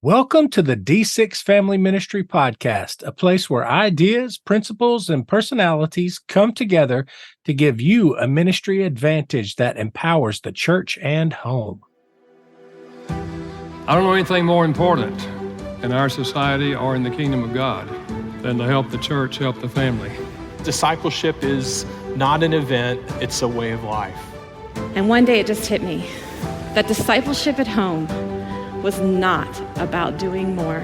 Welcome to the D6 Family Ministry Podcast, a place where ideas, principles, and personalities come together to give you a ministry advantage that empowers the church and home. I don't know anything more important in our society or in the kingdom of God than to help the church, help the family. Discipleship is not an event, it's a way of life. And one day it just hit me that discipleship at home was not about doing more.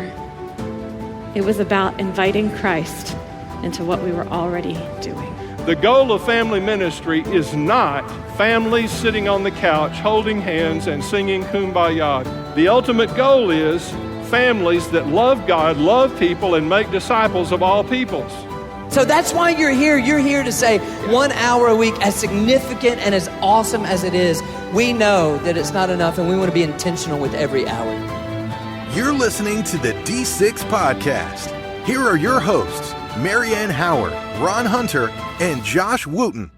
It was about inviting Christ into what we were already doing. The goal of family ministry is not families sitting on the couch holding hands and singing Kumbaya. The ultimate goal is families that love God, love people, and make disciples of all peoples. So that's why you're here. You're here to say 1 hour a week, as significant and as awesome as it is, we know that it's not enough and we want to be intentional with every hour. You're listening to the D6 Podcast. Here are your hosts, Marianne Howard, Ron Hunter, and Josh Wooten.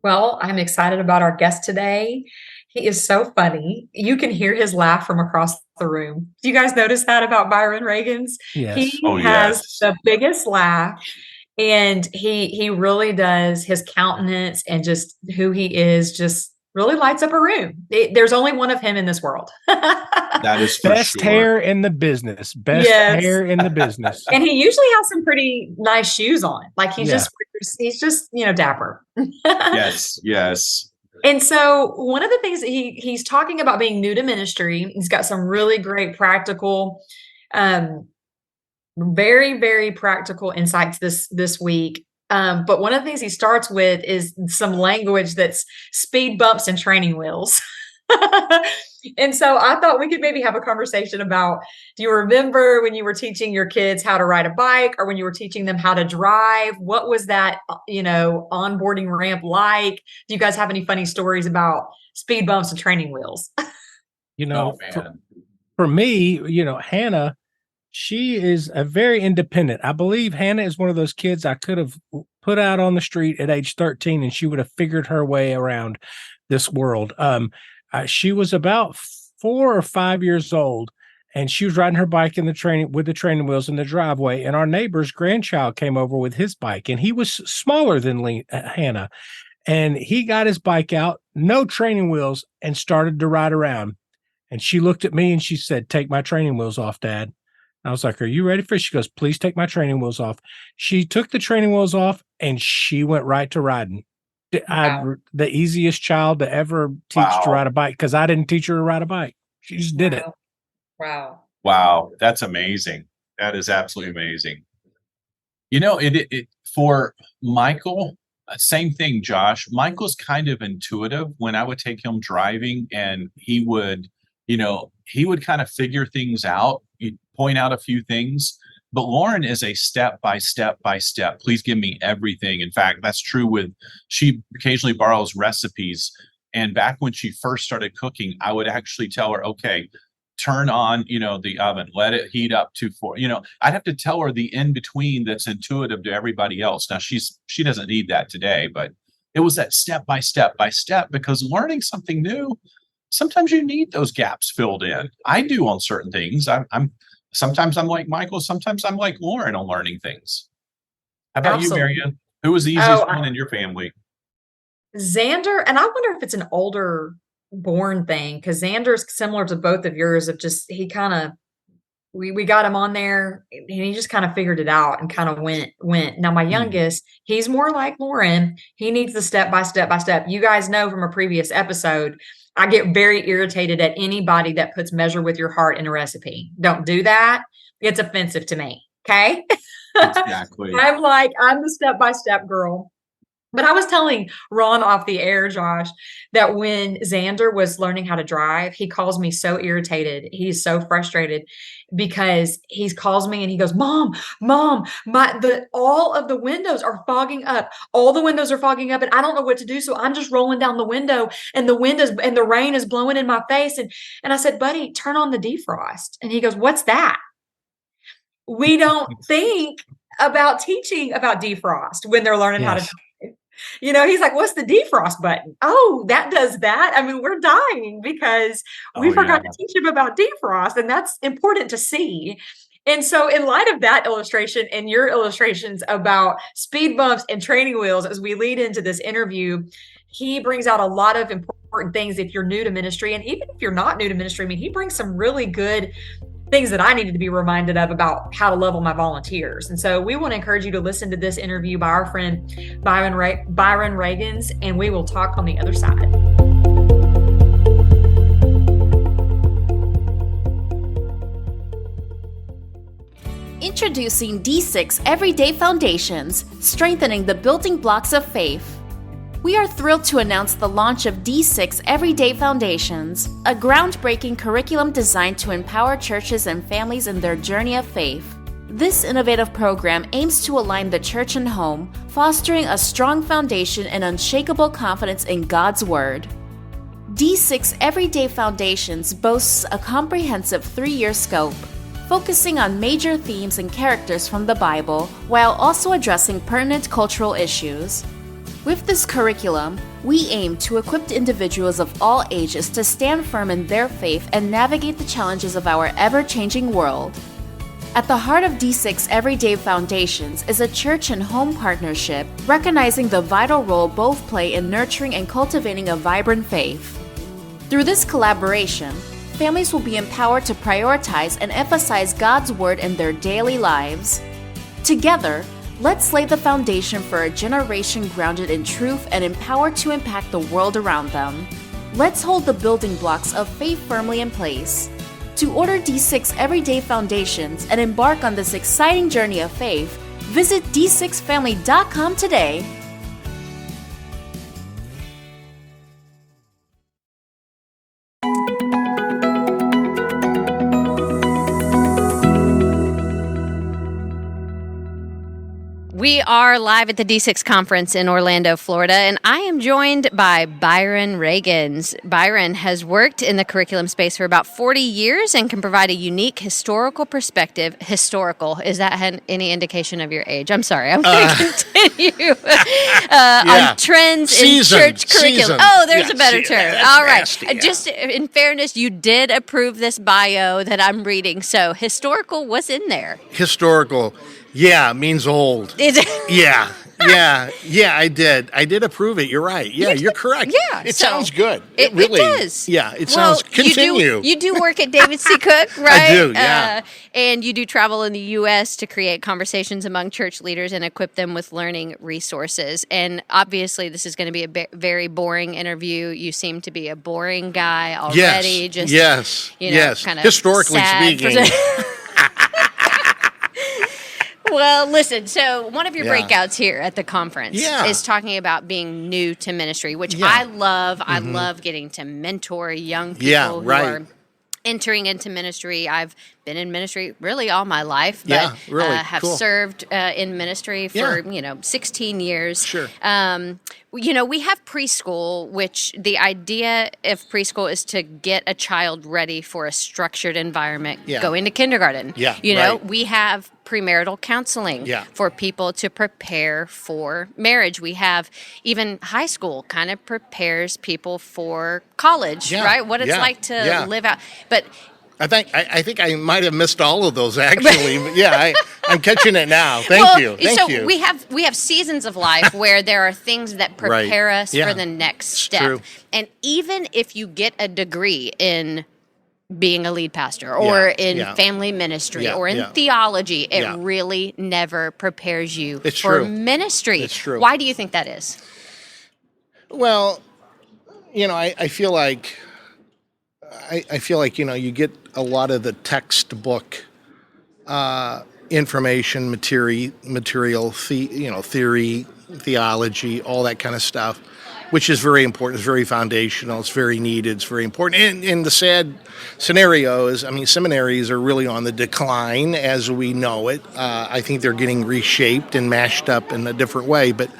Well, I'm excited about our guest today. He is so funny. You can hear his laugh from across the room. Do you guys notice that about Byron Ragains? Yes. He has the biggest laugh, and he really does. His countenance and just who he is just really lights up a room. There's only one of him in this world. That is for Best sure. hair in the business. Best hair in the business. And he usually has some pretty nice shoes on. Like he's just dapper. Yes. And so one of the things that he's talking about being new to ministry, he's got some really great practical, very, very practical insights this week. But one of the things he starts with is some language that's speed bumps and training wheels. And so I thought we could maybe have a conversation about, do you remember when you were teaching your kids how to ride a bike, or when you were teaching them how to drive? What was that, onboarding ramp like? Do you guys have any funny stories about speed bumps and training wheels? For me, Hannah, she is a very independent. I believe Hannah is one of those kids I could have put out on the street at age 13 and she would have figured her way around this world. She was about 4 or 5 years old, and she was riding her bike with the training wheels in the driveway. And our neighbor's grandchild came over with his bike, and he was smaller than Hannah. And he got his bike out, no training wheels, and started to ride around. And she looked at me and she said, "Take my training wheels off, Dad." I was like, "Are you ready for it?" She goes, "Please take my training wheels off." She took the training wheels off and she went right to riding. Wow. The easiest child to ever teach to ride a bike, because I didn't teach her to ride a bike. She just did it. Wow. That's amazing. That is absolutely amazing. It for Michael, same thing, Josh. Michael's kind of intuitive. When I would take him driving, and he would kind of figure things out. He'd point out a few things. But Lauren is a step by step. Please give me everything. In fact, that's true she occasionally borrows recipes. And back when she first started cooking, I would actually tell her, okay, turn on, the oven, let it heat up to 4. I'd have to tell her the in between that's intuitive to everybody else. Now she doesn't need that today, but it was that step by step, because learning something new, sometimes you need those gaps filled in. I do on certain things. Sometimes I'm like Michael, sometimes I'm like Lauren on learning things. How about you, Marianne? Who was the easiest one in your family? Xander, and I wonder if it's an older born thing, because Xander's similar to both of yours, of just, he kind of, we got him on there and he just kind of figured it out and kind of went. Now my youngest, he's more like Lauren. He needs the step by step. You guys know from a previous episode, I get very irritated at anybody that puts measure with your heart in a recipe. Don't do that. It's offensive to me. Okay. Exactly. I'm the step-by-step girl. But I was telling Ron off the air, Josh, that when Xander was learning how to drive, he calls me so irritated. He's so frustrated because he calls me and he goes, Mom, all of the windows are fogging up. All the windows are fogging up and I don't know what to do. So I'm just rolling down the window and the rain is blowing in my face. And I said, buddy, turn on the defrost. And he goes, what's that? We don't think about teaching about defrost when they're learning how to drive. He's like, what's the defrost button? Oh, that does that. I mean, we're dying because we forgot to teach him about defrost, and that's important to see. And so, in light of that illustration and your illustrations about speed bumps and training wheels, as we lead into this interview, he brings out a lot of important things if you're new to ministry. And even if you're not new to ministry, I mean, he brings some really good things that I needed to be reminded of about how to level my volunteers. And so we want to encourage you to listen to this interview by our friend Byron Ragains, and we will talk on the other side. Introducing D6 Everyday Foundations, strengthening the building blocks of faith. We are thrilled to announce the launch of D6 Everyday Foundations, a groundbreaking curriculum designed to empower churches and families in their journey of faith. This innovative program aims to align the church and home, fostering a strong foundation and unshakable confidence in God's Word. D6 Everyday Foundations boasts a comprehensive 3-year scope, focusing on major themes and characters from the Bible while also addressing pertinent cultural issues. With this curriculum, we aim to equip individuals of all ages to stand firm in their faith and navigate the challenges of our ever-changing world. At the heart of D6 Everyday Foundations is a church and home partnership, recognizing the vital role both play in nurturing and cultivating a vibrant faith. Through this collaboration, families will be empowered to prioritize and emphasize God's Word in their daily lives. Together, let's lay the foundation for a generation grounded in truth and empowered to impact the world around them. Let's hold the building blocks of faith firmly in place. To order D6 Everyday Foundations and embark on this exciting journey of faith, visit d6family.com today. We are live at the D6 conference in Orlando, Florida, and I am joined by Byron Ragains. Byron has worked in the curriculum space for about 40 years and can provide a unique historical perspective. Historical, is that any indication of your age? I'm sorry, I'm going to continue on trends in church curriculum. Oh, there's a better term. All right. Just in fairness, you did approve this bio that I'm reading, so historical was in there. Historical. Yeah, means old. Yeah, I did. I did approve it. You're right. Yeah, you're correct. Yeah. It sounds good. It really does. Yeah, it sounds. Continue. You do work at David C. Cook, right? I do, yeah. And you do travel in the U.S. to create conversations among church leaders and equip them with learning resources. And obviously, this is going to be a very boring interview. You seem to be a boring guy already. Yes. Kind of historically speaking. Well, listen, so one of your breakouts here at the conference is talking about being new to ministry, which I love. Mm-hmm. I love getting to mentor young people who are entering into ministry. I've been in ministry really all my life, but have served in ministry for 16 years. Sure. We have preschool, which the idea of preschool is to get a child ready for a structured environment, going to kindergarten. We have premarital counseling for people to prepare for marriage. We have even high school kind of prepares people for college, right? What it's like to live out. But I think I might have missed all of those actually. But I'm catching it now. Thank you. Thank you. We have seasons of life where there are things that prepare us for the next step. True. And even if you get a degree in being a lead pastor or in family ministry or in theology, it really never prepares you for ministry. It's true. Why do you think that is? Well, I feel like you get a lot of the textbook information, material, theory, theology, all that kind of stuff, which is very important. It's very foundational. It's very needed. It's very important. And the sad scenario is, seminaries are really on the decline as we know it. I think they're getting reshaped and mashed up in a different way. But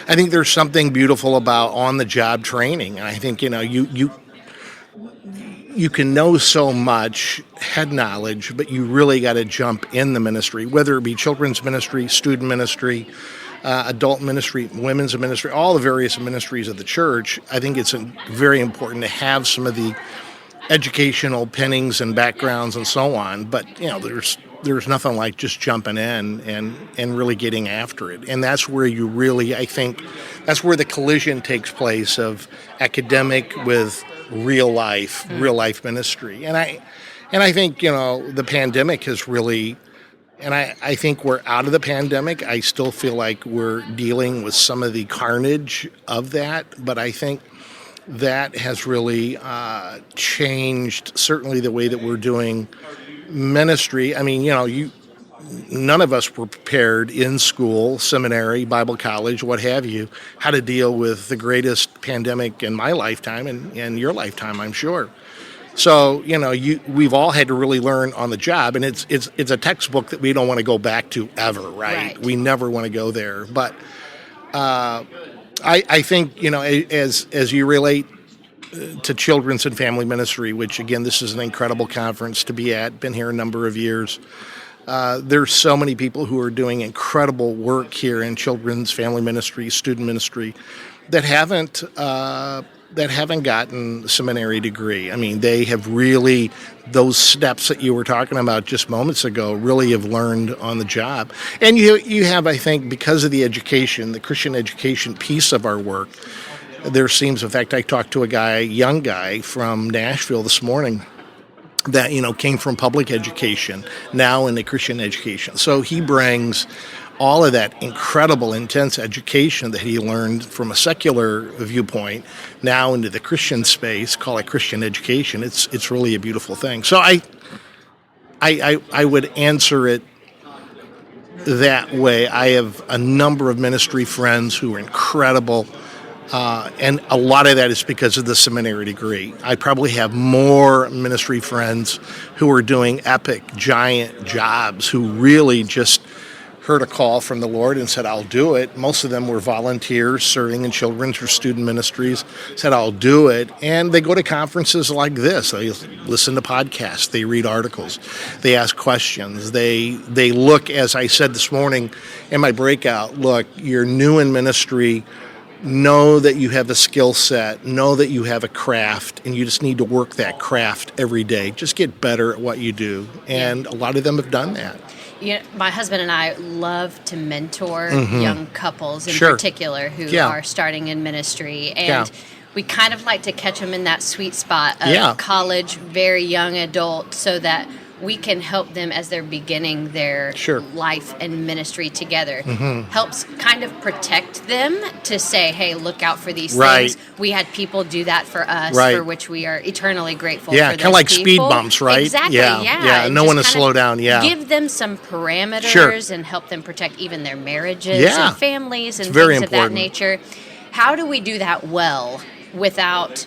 I think there's something beautiful about on-the-job training. And I think, you can know so much head knowledge, but you really got to jump in the ministry, whether it be children's ministry, student ministry, adult ministry, women's ministry, all the various ministries of the church, I think it's very important to have some of the educational pinnings and backgrounds and so on. But, there's nothing like just jumping in and really getting after it. And that's where you really, I think, that's where the collision takes place of academic with real life ministry. And I think, the pandemic has really, and I think we're out of the pandemic. I still feel like we're dealing with some of the carnage of that, but I think that has really changed certainly the way that we're doing ministry. I mean, none of us were prepared in school, seminary, Bible college, what have you, how to deal with the greatest pandemic in my lifetime and your lifetime, I'm sure. So, we've all had to really learn on the job, and it's a textbook that we don't want to go back to ever, right? We never want to go there. But I think, as you relate to children's and family ministry, which, again, this is an incredible conference to be at, been here a number of years. There's so many people who are doing incredible work here in children's, family ministry, student ministry that haven't gotten a seminary degree. I mean, they have really, those steps that you were talking about just moments ago, really have learned on the job. And you have, I think, because of the education, the Christian education piece of our work, there seems, in fact, I talked to a young guy from Nashville this morning that, came from public education, now into Christian education. So he brings all of that incredible, intense education that he learned from a secular viewpoint now into the Christian space, call it Christian education. It's really a beautiful thing. So I would answer it that way. I have a number of ministry friends who are incredible, and a lot of that is because of the seminary degree. I probably have more ministry friends who are doing epic, giant jobs who really just heard a call from the Lord and said, I'll do it. Most of them were volunteers serving in children's or student ministries, said, I'll do it. And they go to conferences like this. They listen to podcasts. They read articles. They ask questions. They look, as I said this morning in my breakout, look, you're new in ministry. Know that you have a skill set, know that you have a craft, and you just need to work that craft every day. Just get better at what you do. And a lot of them have done that. My husband and I love to mentor young couples in particular who are starting in ministry. And we kind of like to catch them in that sweet spot of college, very young adult, so that we can help them as they're beginning their life and ministry together. Helps kind of protect them to say, hey, look out for these things. We had people do that for us, for which we are eternally grateful for. Kind of like speed bumps, right? Exactly, no one to slow down, Give them some parameters and help them protect even their marriages and families and things of that nature. How do we do that well without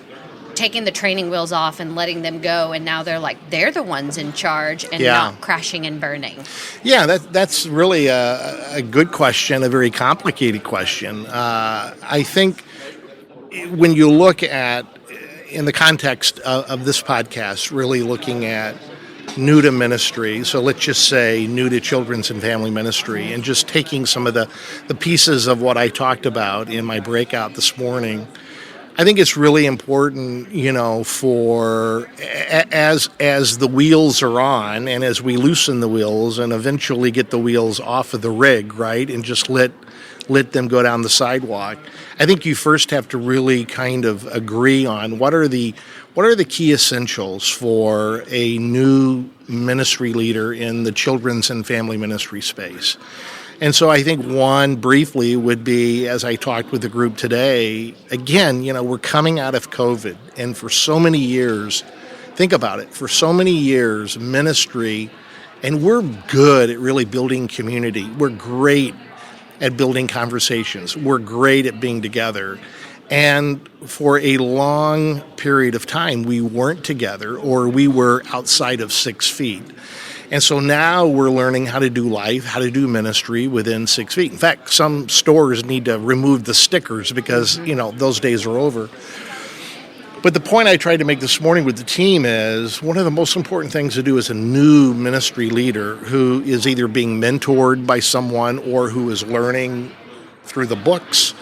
taking the training wheels off and letting them go, and now they're the ones in charge and not crashing and burning? That's really a good question, a very complicated question. I think when you look at, in the context of this podcast, really looking at new to ministry, so let's just say new to children's and family ministry, and just taking some of the pieces of what I talked about in my breakout this morning, I think it's really important, for as the wheels are on and as we loosen the wheels and eventually get the wheels off of the rig, right, and just let them go down the sidewalk. I think you first have to really kind of agree on what are the key essentials for a new ministry leader in the children's and family ministry space. And so I think one briefly would be, as I talked with the group today, again, we're coming out of COVID, and for so many years, think about it, for so many years, ministry, and we're good at really building community. We're great at building conversations. We're great at being together. And for a long period of time, we weren't together, or we were outside of 6 feet. And so now we're learning how to do life, how to do ministry within 6 feet. In fact, some stores need to remove the stickers because, those days are over. But the point I tried to make this morning with the team is one of the most important things to do as a new ministry leader who is either being mentored by someone or who is learning through the books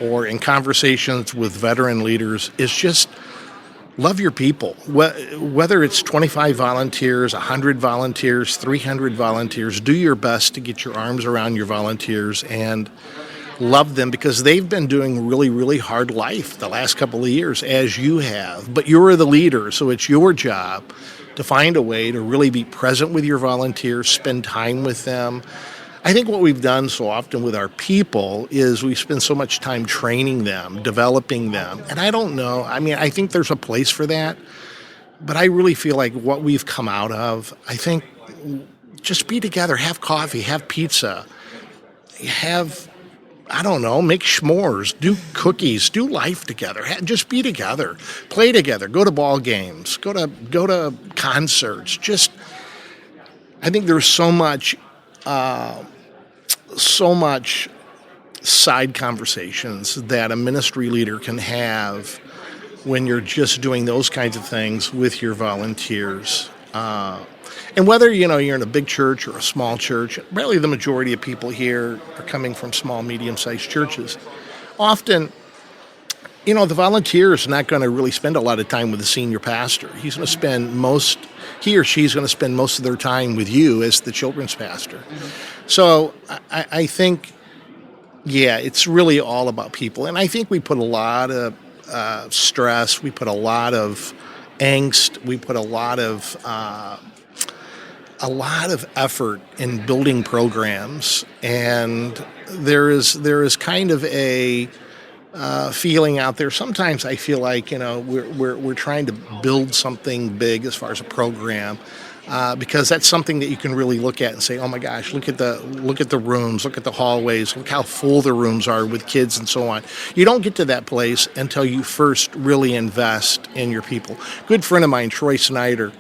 or in conversations with veteran leaders is just love your people. Whether it's 25 volunteers, 100 volunteers, 300 volunteers, do your best to get your arms around your volunteers and love them, because they've been doing really, really hard life the last couple of years, as you have. But you're the leader, so it's your job to find a way to really be present with your volunteers, spend time with them. I think what we've done so often with our people is we spend so much time training them, developing them. And I don't know, I mean, I think there's a place for that, but I really feel like what we've come out of, I think, just be together, have coffee, have pizza, I don't know, make s'mores, do cookies, do life together, just be together, play together, go to ball games, go to concerts. Just, I think there's so much side conversations that a ministry leader can have when you're just doing those kinds of things with your volunteers. And whether, you're in a big church or a small church, really the majority of people here are coming from small, medium-sized churches. Often, the volunteer is not going to really spend a lot of time with the senior pastor. He or she's going to spend most of their time with you as the children's pastor. Mm-hmm. So I think, it's really all about people. And I think we put a lot of stress, we put a lot of angst, we put a lot of effort in building programs, and there is kind of a feeling out there. Sometimes I feel like we're trying to build something big as far as a program, because that's something that you can really look at and say, oh my gosh, look at the rooms, look at the hallways, look how full the rooms are with kids and so on. You don't get to that place until you first really invest in your people. Good friend of mine, Troy Snyder,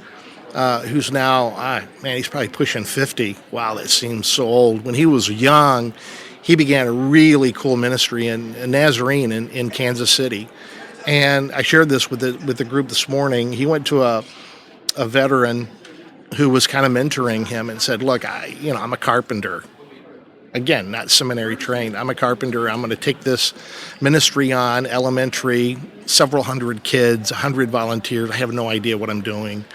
who's now, he's probably pushing 50. Wow, that seems so old. When he was young, he began a really cool ministry in Nazarene in Kansas City. And I shared this with the group this morning. He went to a veteran who was kind of mentoring him and said, look, I'm a carpenter. Again, not seminary trained. I'm a carpenter. I'm going to take this ministry on, elementary, several hundred kids, 100 volunteers. I have no idea what I'm doing.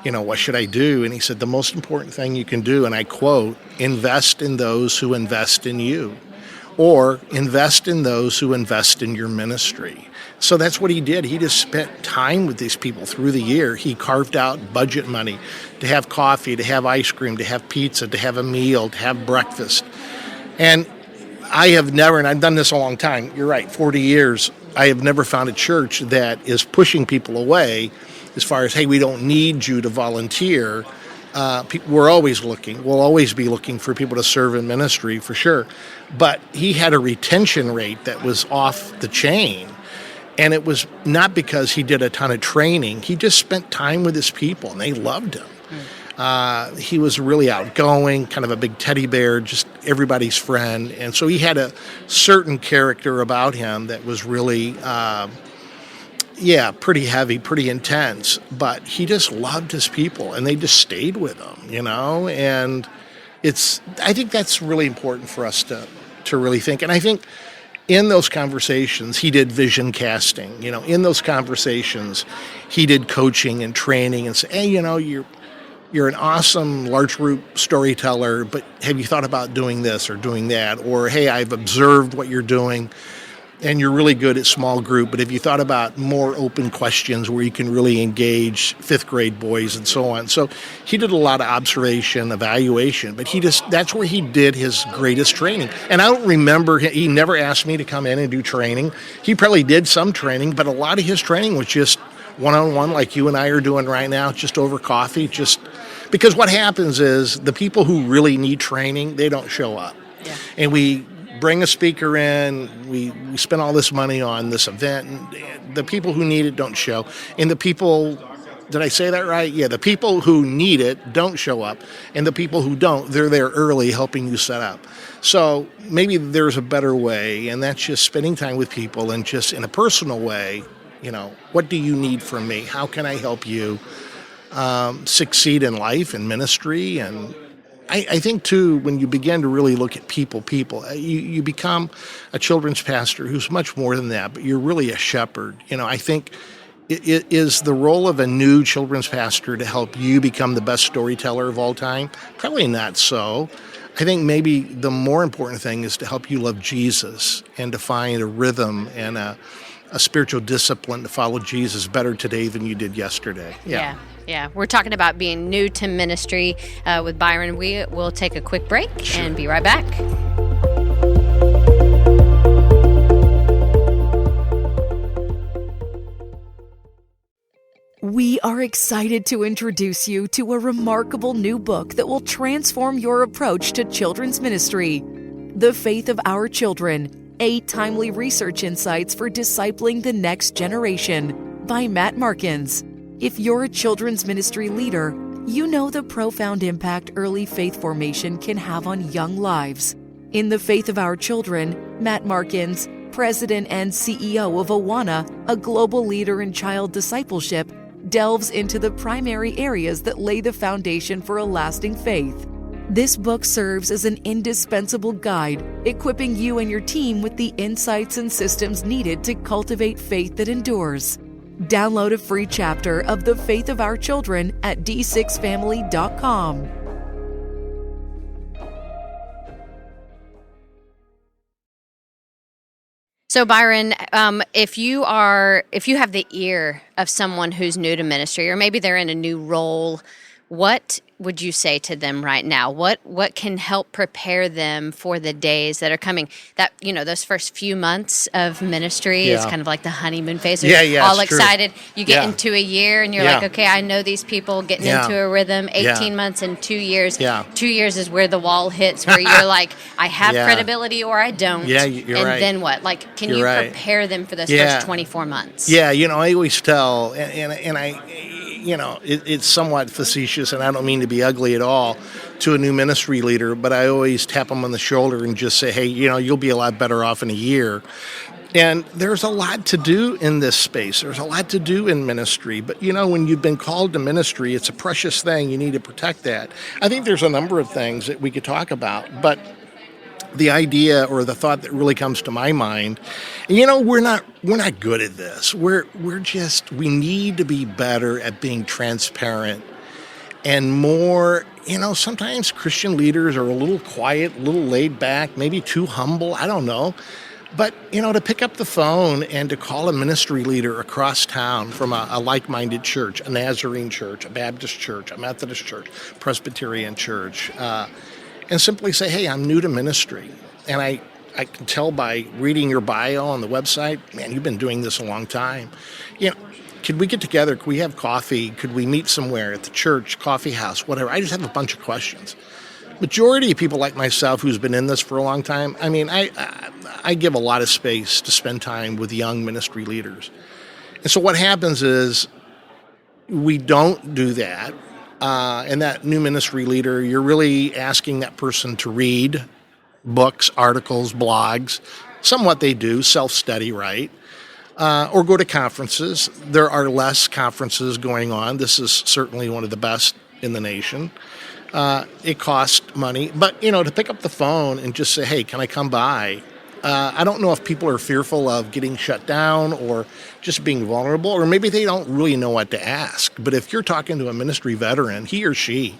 What should I do? And he said, the most important thing you can do, and I quote, invest in those who invest in you, or invest in those who invest in your ministry. So that's what he did. He just spent time with these people through the year. He carved out budget money to have coffee, to have ice cream, to have pizza, to have a meal, to have breakfast. And I have never, and I've done this a long time, you're right, 40 years, I have never found a church that is pushing people away as far as, hey, we don't need you to volunteer. We're always looking. We'll always be looking for people to serve in ministry, for sure. But he had a retention rate that was off the chain. And it was not because he did a ton of training. He just spent time with his people, and they loved him. He was really outgoing, kind of a big teddy bear, just everybody's friend. And so he had a certain character about him that was really... pretty heavy, pretty intense, but he just loved his people, and they just stayed with him, and I think that's really important for us to really think. And I think in those conversations, he did vision casting, in those conversations, he did coaching and training and say, hey, you're an awesome large group storyteller, but have you thought about doing this or doing that? Or, hey, I've observed what you're doing, and you're really good at small group, but have you thought about more open questions where you can really engage fifth grade boys and so on? So he did a lot of observation, evaluation, but that's where he did his greatest training. And I don't remember, he never asked me to come in and do training. He probably did some training, but a lot of his training was just one-on-one like you and I are doing right now, just over coffee, just because what happens is the people who really need training, they don't show up. Yeah. And we bring a speaker in, we spend all this money on this event, and the people who need it don't show. And the people, did I say that right? Yeah, the people who need it don't show up, and the people who don't, they're there early helping you set up. So maybe there's a better way, and that's just spending time with people and just in a personal way, what do you need from me? How can I help you succeed in life and ministry? And I think too, when you begin to really look at people, you become a children's pastor who's much more than that, but you're really a shepherd. I think it is the role of a new children's pastor to help you become the best storyteller of all time. Probably not so. I think maybe the more important thing is to help you love Jesus and to find a rhythm and a spiritual discipline to follow Jesus better today than you did yesterday. Yeah. We're talking about being new to ministry with Byron. We will take a quick break and be right back. We are excited to introduce you to a remarkable new book that will transform your approach to children's ministry. The Faith of Our Children, 8 Timely Research Insights for Discipling the Next Generation by Matt Markins. If you're a children's ministry leader, you know the profound impact early faith formation can have on young lives. In The Faith of Our Children, Matt Markins, President and CEO of Awana, a global leader in child discipleship, delves into the primary areas that lay the foundation for a lasting faith. This book serves as an indispensable guide, equipping you and your team with the insights and systems needed to cultivate faith that endures. Download a free chapter of The Faith of Our Children at d6family.com. So Byron, if you have the ear of someone who's new to ministry, or maybe they're in a new role, what would you say to them right now? What can help prepare them for the days that are coming? That, those first few months of ministry is kind of like the honeymoon phase. You're all excited. True. You get into a year and you're like, okay, I know these people, getting into a rhythm. 18 months and 2 years. 2 years is where the wall hits, where you're like, I have credibility or I don't. Yeah, you're and right. then what? Like, can you prepare them for those first 24 months? Yeah, I always tell, and I... it's somewhat facetious, and I don't mean to be ugly at all to a new ministry leader, but I always tap them on the shoulder and just say, hey, you'll be a lot better off in a year. And there's a lot to do in this space. There's a lot to do in ministry. But, when you've been called to ministry, it's a precious thing. You need to protect that. I think there's a number of things that we could talk about, but the idea or the thought that really comes to my mind, we're not good at this. We need to be better at being transparent and more, sometimes Christian leaders are a little quiet, a little laid back, maybe too humble, I don't know. But, to pick up the phone and to call a ministry leader across town from a like-minded church, a Nazarene church, a Baptist church, a Methodist church, Presbyterian church, and simply say, hey, I'm new to ministry. And I can tell by reading your bio on the website, man, you've been doing this a long time. Could we get together? Could we have coffee? Could we meet somewhere at the church, coffee house, whatever? I just have a bunch of questions. Majority of people like myself who's been in this for a long time, I give a lot of space to spend time with young ministry leaders. And so what happens is we don't do that. And that new ministry leader, you're really asking that person to read books, articles, blogs, somewhat they do, self-study, right? Or go to conferences. There are less conferences going on. This is certainly one of the best in the nation. It costs money. But, to pick up the phone and just say, hey, can I come by? I don't know if people are fearful of getting shut down or just being vulnerable, or maybe they don't really know what to ask. But if you're talking to a ministry veteran, he or she,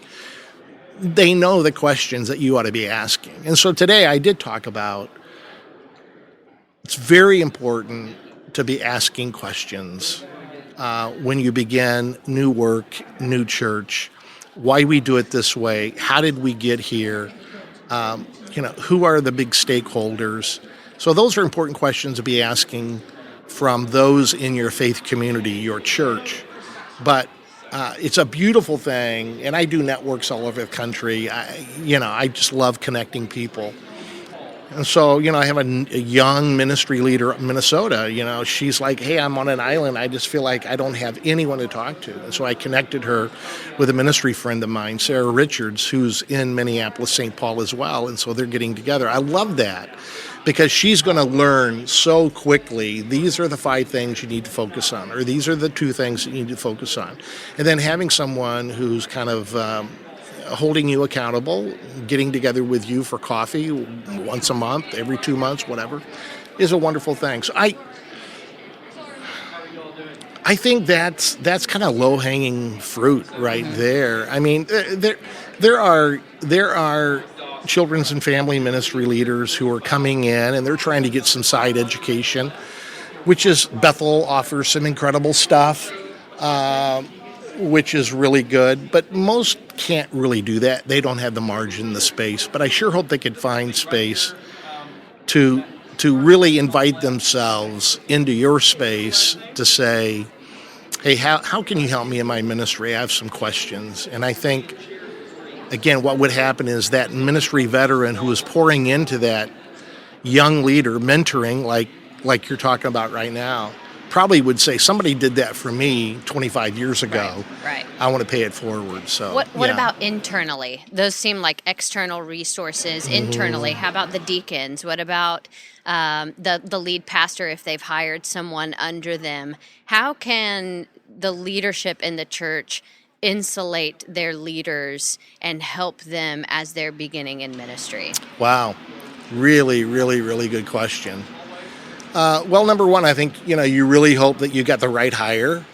they know the questions that you ought to be asking. And so today I did talk about it's very important to be asking questions when you begin new work, new church, why we do it this way, how did we get here, who are the big stakeholders. So those are important questions to be asking from those in your faith community, your church. But it's a beautiful thing, and I do networks all over the country. I just love connecting people. And so, I have a young ministry leader in Minnesota. She's like, hey, I'm on an island. I just feel like I don't have anyone to talk to. And so I connected her with a ministry friend of mine, Sarah Richards, who's in Minneapolis, St. Paul as well. And so they're getting together. I love that because she's going to learn so quickly, these are the 5 things you need to focus on, or these are the 2 things that you need to focus on. And then having someone who's kind of holding you accountable, getting together with you for coffee once a month, every 2 months, whatever, is a wonderful thing. So I think that's kind of low-hanging fruit right there. I mean, there are children's and family ministry leaders who are coming in and they're trying to get some side education, which is Bethel offers some incredible stuff, which is really good. But most can't really do that. They don't have the margin, the space. But I sure hope they could find space to really invite themselves into your space to say, hey, how can you help me in my ministry? I have some questions. And I think, again, what would happen is that ministry veteran who is pouring into that young leader, mentoring, like you're talking about right now, probably would say, somebody did that for me 25 years ago. Right. I want to pay it forward. So what about internally? Those seem like external resources. Internally, how about the deacons? What about the lead pastor if they've hired someone under them? How can the leadership in the church insulate their leaders and help them as they're beginning in ministry? Wow. Really, really, really good question. Well, number one, I think, you really hope that you got the right hire.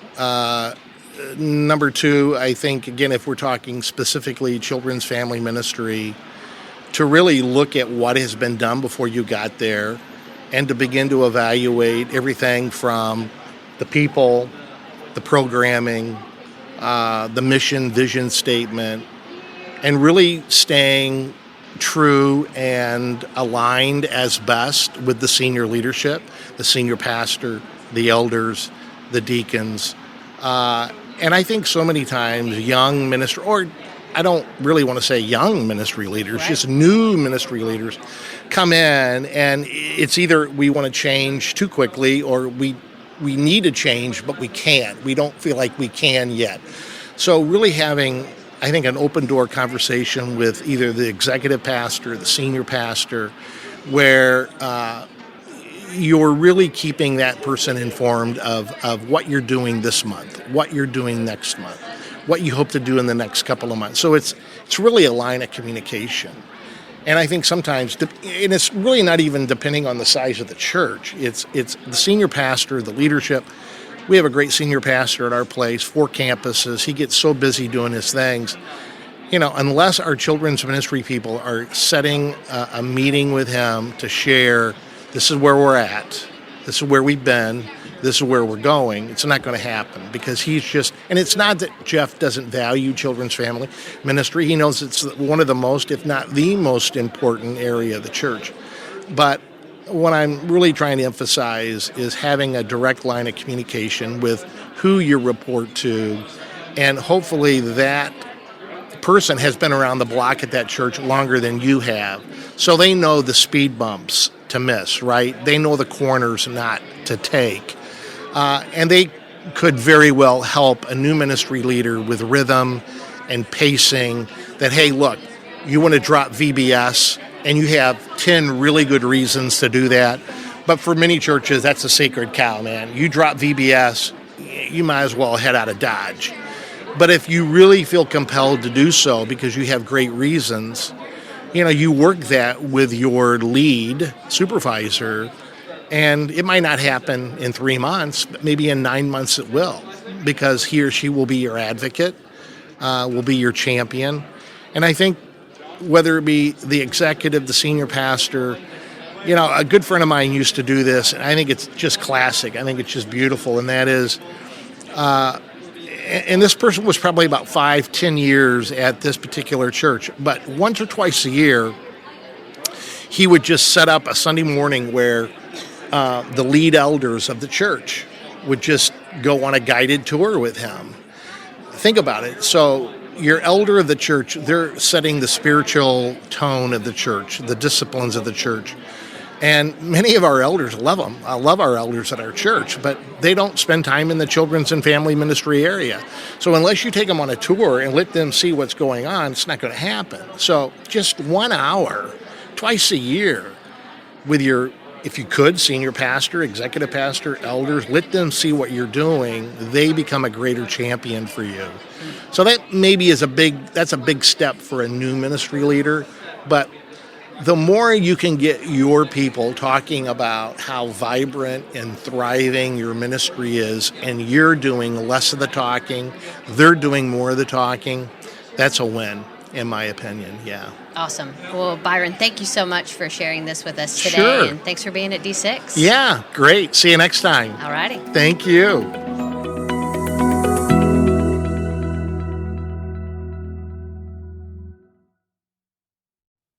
Number two, I think, again, if we're talking specifically children's family ministry, to really look at what has been done before you got there and to begin to evaluate everything from the people, the programming, the mission, vision statement, and really staying true and aligned as best with the senior leadership, the senior pastor, the elders, the deacons. And I think so many times young ministry, or I don't really want to say young ministry leaders, right, just new ministry leaders come in, and it's either we want to change too quickly or we need to change, but we can't. We don't feel like we can yet. So really having, I think, an open door conversation with either the executive pastor, the senior pastor, where you're really keeping that person informed of what you're doing this month, what you're doing next month, what you hope to do in the next couple of months. So it's really a line of communication. And I think sometimes, and it's really not even depending on the size of the church, it's the senior pastor, the leadership. We have a great senior pastor at our place, 4 campuses. He gets so busy doing his things. Unless our children's ministry people are setting a meeting with him to share, this is where we're at, this is where we've been, this is where we're going, it's not going to happen, because he's just, and it's not that Jeff doesn't value children's family ministry. He knows it's one of the most, if not the most important area of the church. But what I'm really trying to emphasize is having a direct line of communication with who you report to, and hopefully that person has been around the block at that church longer than you have, so they know the speed bumps to miss, right? They know the corners not to take, and they could very well help a new ministry leader with rhythm and pacing, that, hey, look, you want to drop VBS, and you have 10 really good reasons to do that. But for many churches, that's a sacred cow, man. You drop VBS, you might as well head out of Dodge. But if you really feel compelled to do so because you have great reasons, you work that with your lead supervisor, and it might not happen in 3 months, but maybe in 9 months it will, because he or she will be your advocate, will be your champion. And I think whether it be the executive, the senior pastor, a good friend of mine used to do this, and I think it's just classic. I think it's just beautiful, and that is, and this person was probably about 5-10 years at this particular church, but once or twice a year, he would just set up a Sunday morning where the lead elders of the church would just go on a guided tour with him. Think about it. So your elder of the church, they're setting the spiritual tone of the church, the disciplines of the church. And many of our elders love them. I love our elders at our church, but they don't spend time in the children's and family ministry area. So unless you take them on a tour and let them see what's going on, it's not going to happen. So just 1 hour, twice a year, with your if you could, senior pastor, executive pastor, elders, let them see what you're doing. They become a greater champion for you. So that maybe is that's a big step for a new ministry leader. But the more you can get your people talking about how vibrant and thriving your ministry is, and you're doing less of the talking, they're doing more of the talking, that's a win, in my opinion. Yeah. Awesome. Well, Byron, thank you so much for sharing this with us today. Sure. And thanks for being at D6. Yeah, great. See you next time. All righty. Thank you.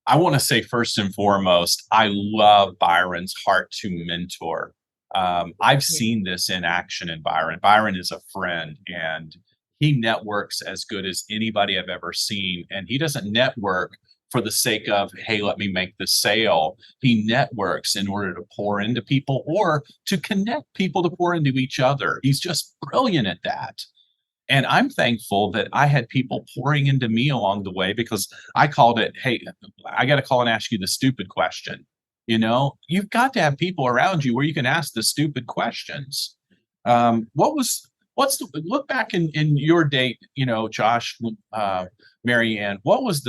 I want to say first and foremost, I love Byron's heart to mentor. I've seen this in action in Byron. Byron is a friend, and he networks as good as anybody I've ever seen. And he doesn't network for the sake of, hey, let me make the sale. He networks in order to pour into people or to connect people to pour into each other. He's just brilliant at that. And I'm thankful that I had people pouring into me along the way, because I called it, hey, I got to call and ask you the stupid question. You know, you've got to have people around you where you can ask the stupid questions. Look back in your date, you know, Josh, Mary Ann, what was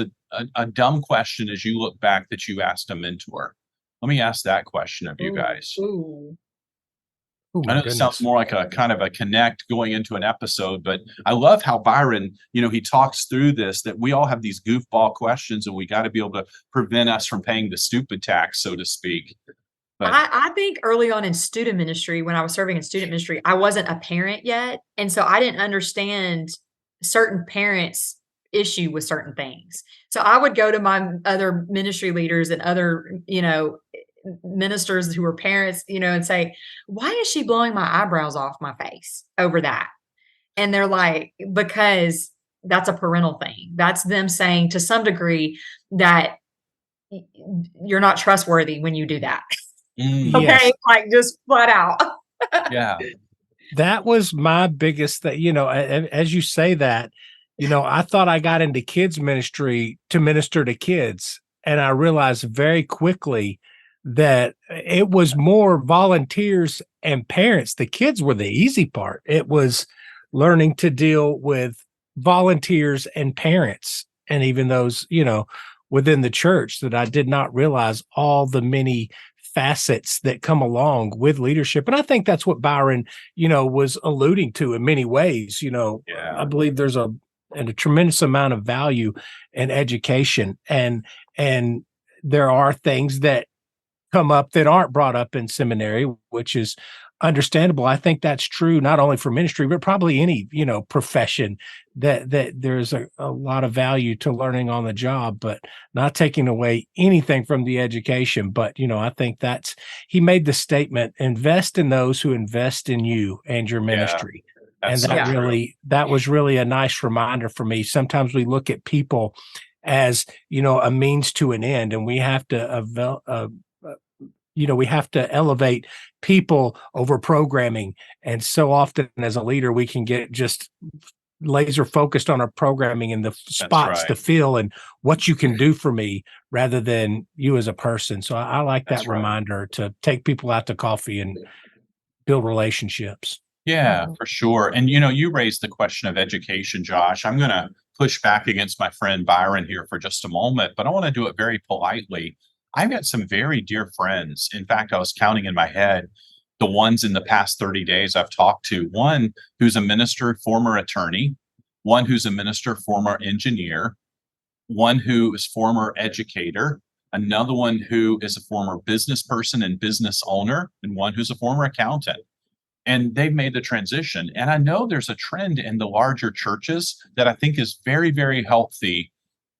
a dumb question as you look back that you asked a mentor? Let me ask that question of you guys. Ooh. I know it sounds more like a kind of a connect going into an episode, but I love how Byron, you know, he talks through this, that we all have these goofball questions and we got to be able to prevent us from paying the stupid tax, so to speak. But I think early on in student ministry, when I was serving in student ministry, I wasn't a parent yet. And so I didn't understand certain parents' issue with certain things. So I would go to my other ministry leaders and other, you know, ministers who were parents, you know, and say, why is she blowing my eyebrows off my face over that? And they're like, because that's a parental thing. That's them saying to some degree that you're not trustworthy when you do that. Okay. Yes. Like just flat out. yeah, That was my biggest thing. You know, as you say that, you know, I thought I got into kids ministry to minister to kids. And I realized very quickly that it was more volunteers and parents. The kids were the easy part. It was learning to deal with volunteers and parents, and even those, you know, within the church, that I did not realize all the many facets that come along with leadership. And I think that's what Byron, you know, was alluding to in many ways. You know, I believe there's a tremendous amount of value in education, and there are things that come up that aren't brought up in seminary, which is understandable. I think that's true not only for ministry, but probably any, you know, profession, that there's a lot of value to learning on the job, but not taking away anything from the education. But, you know, I think he made the statement, invest in those who invest in you and your ministry. And that was really a nice reminder for me. Sometimes we look at people as, you know, a means to an end, and we have to we have to elevate people over programming. And so often as a leader, we can get just laser focused on our programming and the spots to fill and what you can do for me rather than you as a person. So I like that reminder to take people out to coffee and build relationships. Yeah, for sure. And, you know, you raised the question of education, Josh. I'm going to push back against my friend Byron here for just a moment, but I want to do it very politely. I've got some very dear friends. In fact, I was counting in my head the ones in the past 30 days I've talked to. One who's a minister, former attorney, one who's a minister, former engineer, one who is former educator, another one who is a former business person and business owner, and one who's a former accountant. And they've made the transition. And I know there's a trend in the larger churches that I think is very, very healthy,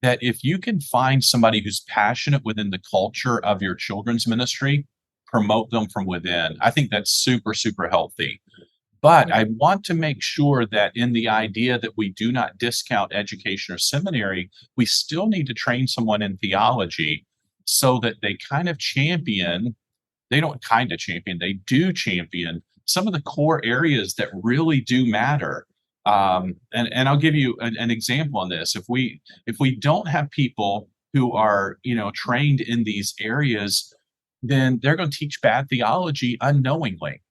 that if you can find somebody who's passionate within the culture of your children's ministry, promote them from within. I think that's super, super healthy. But I want to make sure that in the idea that we do not discount education or seminary, we still need to train someone in theology so that they kind of champion, they don't kind of champion, they do champion some of the core areas that really do matter. And I'll give you an example on this. If we don't have people who are, you know, trained in these areas, then they're going to teach bad theology unknowingly.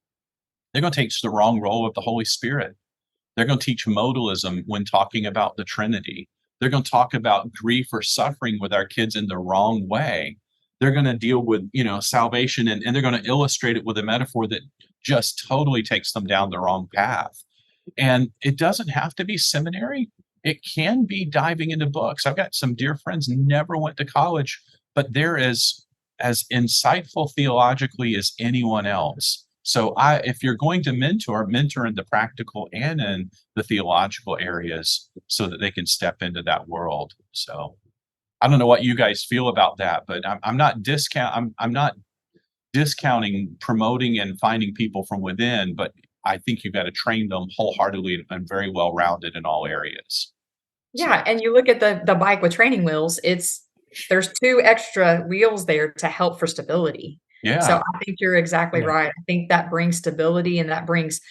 They're going to teach the wrong role of the Holy Spirit. They're going to teach modalism when talking about the Trinity. They're going to talk about grief or suffering with our kids in the wrong way. They're going to deal with, salvation, and they're going to illustrate it with a metaphor that just totally takes them down the wrong path. And it doesn't have to be seminary. It can be diving into books. I've got some dear friends never went to college, but they're as insightful theologically as anyone else. So if you're going to mentor in the practical and in the theological areas so that they can step into that world. So I don't know what you guys feel about that, but I'm not discounting promoting and finding people from within, but I think you've got to train them wholeheartedly and very well rounded in all areas. Yeah, and you look at the bike with training wheels, there's 2 extra wheels there to help for stability. Yeah. So I think you're exactly right. I think that brings stability, and that brings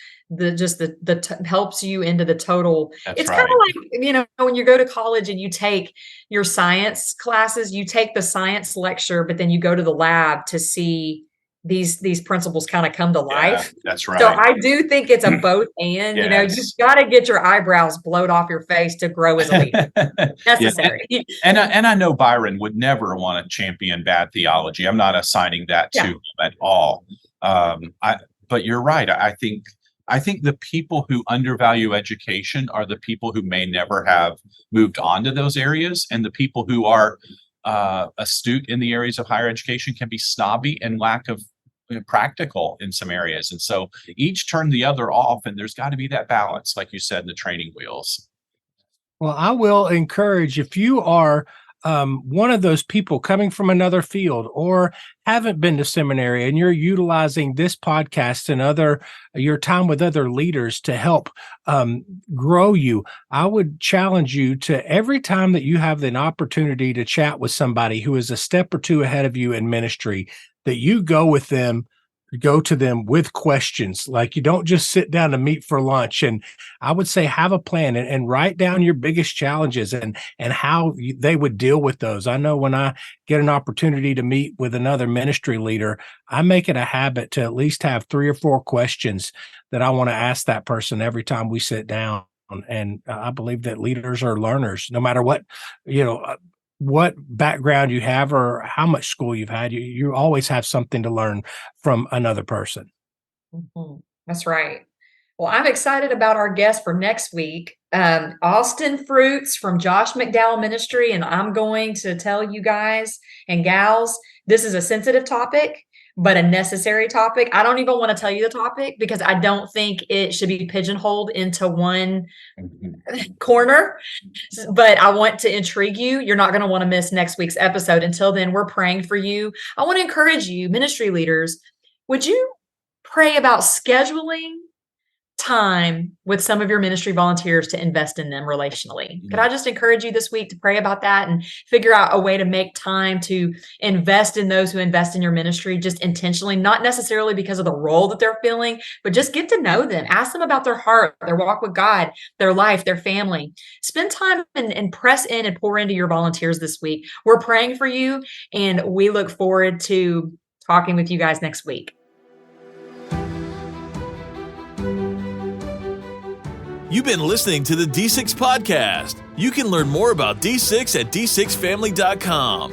helps you into the total. That's it's right. kind of like, when you go to college and you take your science classes, you take the science lecture, but then you go to the lab to see these principles kind of come to life. Yeah, that's right. So I do think it's a both and, Yes. you've got to get your eyebrows blowed off your face to grow as a leader. Necessary. Yeah. And I know Byron would never want to champion bad theology. I'm not assigning that to him at all. But you're right. I think the people who undervalue education are the people who may never have moved on to those areas, and the people who are astute in the areas of higher education can be snobby and lack of practical in some areas. And so each turn the other off, and there's got to be that balance, like you said, in the training wheels. Well, I will encourage, if you are one of those people coming from another field or haven't been to seminary and you're utilizing this podcast and your time with other leaders to help grow you, I would challenge you to, every time that you have an opportunity to chat with somebody who is a step or two ahead of you in ministry, that you go to them with questions. Like, you don't just sit down to meet for lunch. And I would say have a plan and write down your biggest challenges and how they would deal with those. I know when I get an opportunity to meet with another ministry leader, I make it a habit to at least have 3 or 4 questions that I want to ask that person every time we sit down. And I believe that leaders are learners, no matter what background you have or how much school you've had. You always have something to learn from another person. Mm-hmm. That's right. Well, I'm excited about our guest for next week, Austin Fruits from Josh McDowell Ministry. And I'm going to tell you guys and gals, this is a sensitive topic, but a necessary topic. I don't even want to tell you the topic because I don't think it should be pigeonholed into one corner, but I want to intrigue you. You're not going to want to miss next week's episode. Until then, we're praying for you. I want to encourage you, ministry leaders, would you pray about scheduling time with some of your ministry volunteers to invest in them relationally? Could I just encourage you this week to pray about that and figure out a way to make time to invest in those who invest in your ministry, just intentionally, not necessarily because of the role that they're filling, but just get to know them. Ask them about their heart, their walk with God, their life, their family. Spend time and press in and pour into your volunteers this week. We're praying for you, and we look forward to talking with you guys next week. You've been listening to the D6 Podcast. You can learn more about D6 at d6family.com.